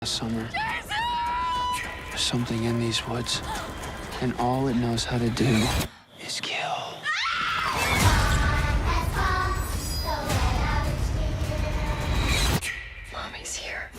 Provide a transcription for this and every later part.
Summer. There's something in these woods, and all it knows how to do is kill. Mommy's here.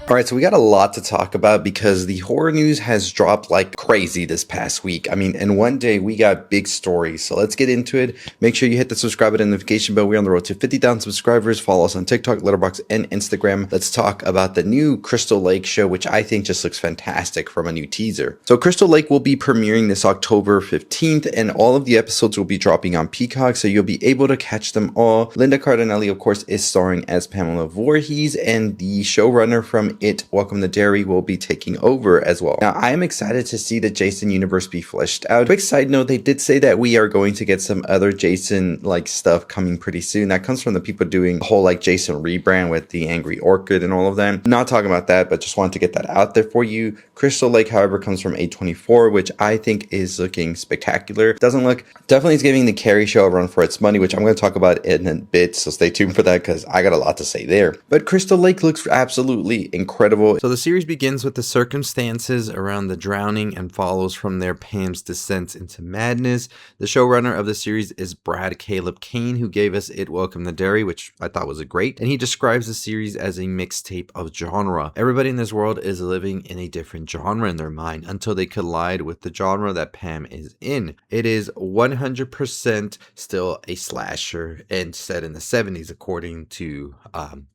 Alright, so we got a lot to talk about because the horror news has dropped like crazy this past week. I mean, in one day we got big stories. So let's get into it. Make sure you hit the subscribe button and notification bell. We're on the road to 50,000 subscribers. Follow us on TikTok, Letterboxd, and Instagram. Let's talk about the new Crystal Lake show, which I think just looks fantastic from a new teaser. So Crystal Lake will be premiering this October 15th, and all of the episodes will be dropping on Peacock, so you'll be able to catch them all. Linda Cardinelli, of course, is starring as Pamela Voorhees, and the showrunner from It, Welcome to Derry, will be taking over as well. Now, I am excited to see the Jason universe be fleshed out. Quick side note, they did say that we are going to get some other Jason like stuff coming pretty soon. That comes from the people doing the whole like Jason rebrand with the Angry Orchid and all of them. Not talking about that, but just wanted to get that out there for you. Crystal Lake, however, comes from A24, which I think is looking spectacular. Definitely is giving the Carrie show a run for its money, which I'm going to talk about in a bit, so stay tuned for that because I got a lot to say there. But Crystal Lake looks absolutely incredible. So the series begins with the circumstances around the drowning and follows from there Pam's descent into madness. The showrunner of the series is Brad Caleb Kane, who gave us It, Welcome to Derry, which I thought was great, and he describes the series as a mixtape of genre. Everybody in this world is living in a different genre in their mind until they collide with the genre that Pam is in. It is 100% still a slasher and set in the 70s, according to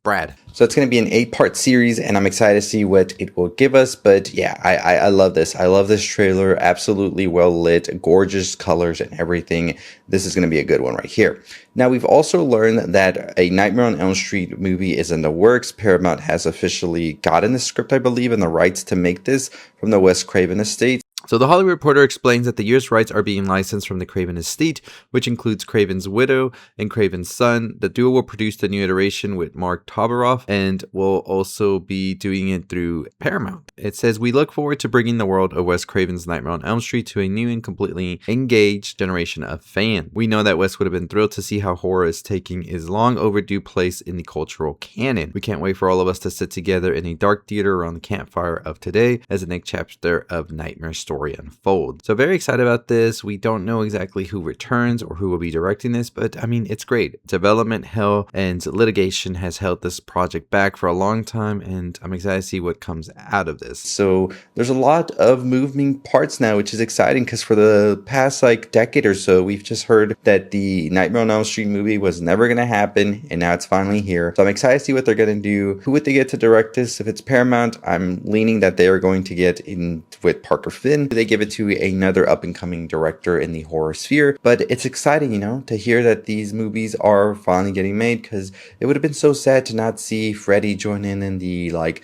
Brad. So it's going to be an 8-part series, and I'm excited to see what it will give us. But yeah, I love this. I love this trailer. Absolutely well lit, gorgeous colors and everything. This is going to be a good one right here. Now, we've also learned that a Nightmare on Elm Street movie is in the works. Paramount has officially gotten the script, I believe, and the rights to make this from the Wes Craven estate. So the Hollywood Reporter explains that the US rights are being licensed from the Craven estate, which includes Craven's widow and Craven's son. The duo will produce the new iteration with Mark Toberoff and will also be doing it through Paramount. It says, "We look forward to bringing the world of Wes Craven's Nightmare on Elm Street to a new and completely engaged generation of fans. We know that Wes would have been thrilled to see how horror is taking its long overdue place in the cultural canon. We can't wait for all of us to sit together in a dark theater around the campfire of today as the next chapter of Nightmare story unfold." So very excited about this. We don't know exactly who returns or who will be directing this, but I mean, it's great. Development hell and litigation has held this project back for a long time, and I'm excited to see what comes out of this. So there's a lot of moving parts now, which is exciting because for the past like decade or so, we've just heard that the Nightmare on Elm Street movie was never going to happen, and now it's finally here. So I'm excited to see what they're going to do. Who would they get to direct this? If it's Paramount, I'm leaning that they are going to get in with Parker Finn. They give it to another up-and-coming director in the horror sphere, but it's exciting, you know, to hear that these movies are finally getting made, because it would have been so sad to not see Freddy join in the like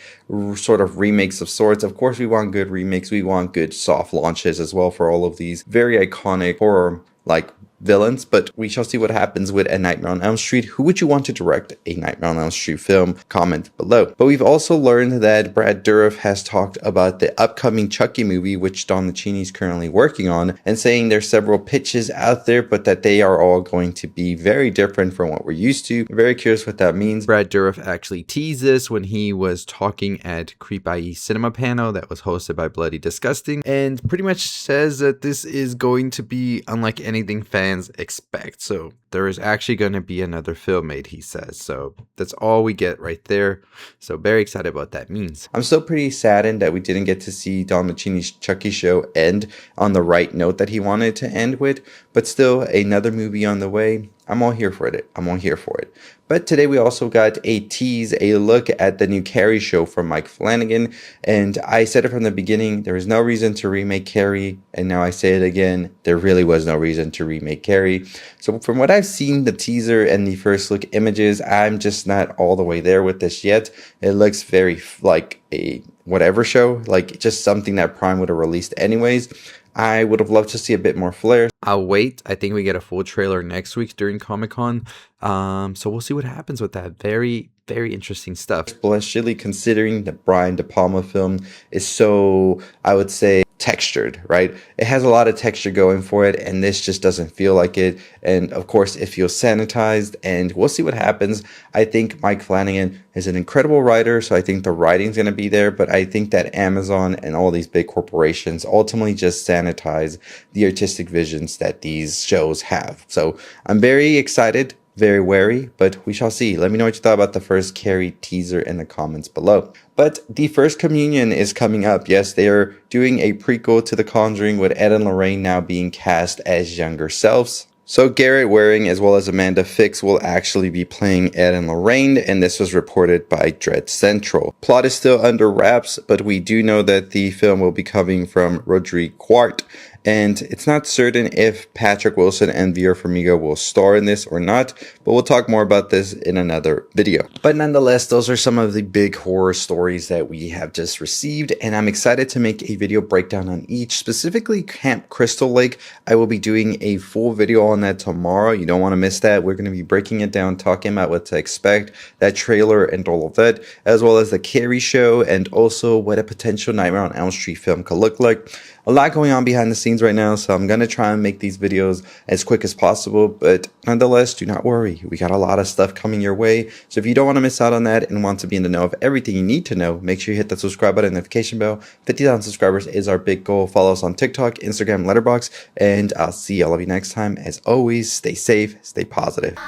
sort of remakes of sorts. Of course, we want good remakes, we want good soft launches as well for all of these very iconic horror like villains, but we shall see what happens with A Nightmare on Elm Street. Who would you want to direct a Nightmare on Elm Street film? Comment below. But we've also learned that Brad Dourif has talked about the upcoming Chucky movie, which Don Mancini is currently working on, and saying there's several pitches out there, but that they are all going to be very different from what we're used to. I'm very curious what that means. Brad Dourif actually teased this when he was talking at Creep IE Cinema Panel that was hosted by Bloody Disgusting, and pretty much says that this is going to be unlike anything fans expect. So there is actually going to be another film made, he says. So that's all we get right there. So very excited about what that means. I'm still pretty saddened that we didn't get to see Don Mancini's Chucky show end on the right note that he wanted to end with, but still another movie on the way. I'm all here for it. I'm all here for it. But today we also got a tease, a look at the new Carrie show from Mike Flanagan. And I said it from the beginning, there was no reason to remake Carrie. And now I say it again, there really was no reason to remake Carrie. So from what I've seen, the teaser and the first look images, I'm just not all the way there with this yet. It looks very like a whatever show, like just something that Prime would have released anyways. I would have loved to see a bit more flair. I'll wait. I think we get a full trailer next week during Comic-Con. So we'll see what happens with that. Very, very interesting stuff. Especially considering the Brian De Palma film is so, I would say, textured, right? It has a lot of texture going for it, and this just doesn't feel like it. And of course, it feels sanitized, and we'll see what happens. I think Mike Flanagan is an incredible writer, so I think the writing's going to be there, but I think that Amazon and all these big corporations ultimately just sanitize the artistic visions that these shows have. So I'm very excited, very wary, but we shall see. Let me know what you thought about the first Carrie teaser in the comments below. But the First Communion is coming up. Yes, they are doing a prequel to The Conjuring with Ed and Lorraine now being cast as younger selves. So Garrett Waring as well as Amanda Fix will actually be playing Ed and Lorraine, and this was reported by Dread Central. Plot is still under wraps, but we do know that the film will be coming from Rodrigue Quart, and it's not certain if Patrick Wilson and Vera Farmiga will star in this or not, but we'll talk more about this in another video. But nonetheless, those are some of the big horror stories that we have just received, and I'm excited to make a video breakdown on each, specifically Camp Crystal Lake. I will be doing a full video on that tomorrow. You don't want to miss that. We're going to be breaking it down, talking about what to expect, that trailer and all of that, as well as the Carrie show, and also what a potential Nightmare on Elm Street film could look like. A lot going on behind the scenes right now, so I'm going to try and make these videos as quick as possible, but nonetheless, do not worry. We got a lot of stuff coming your way, so if you don't want to miss out on that and want to be in the know of everything you need to know, make sure you hit that subscribe button and notification bell. 50,000 subscribers is our big goal. Follow us on TikTok, Instagram, Letterboxd, and I'll see all of you next time. As always, stay safe, stay positive.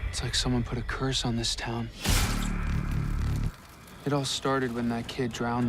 It's like someone put a curse on this town. It all started when that kid drowned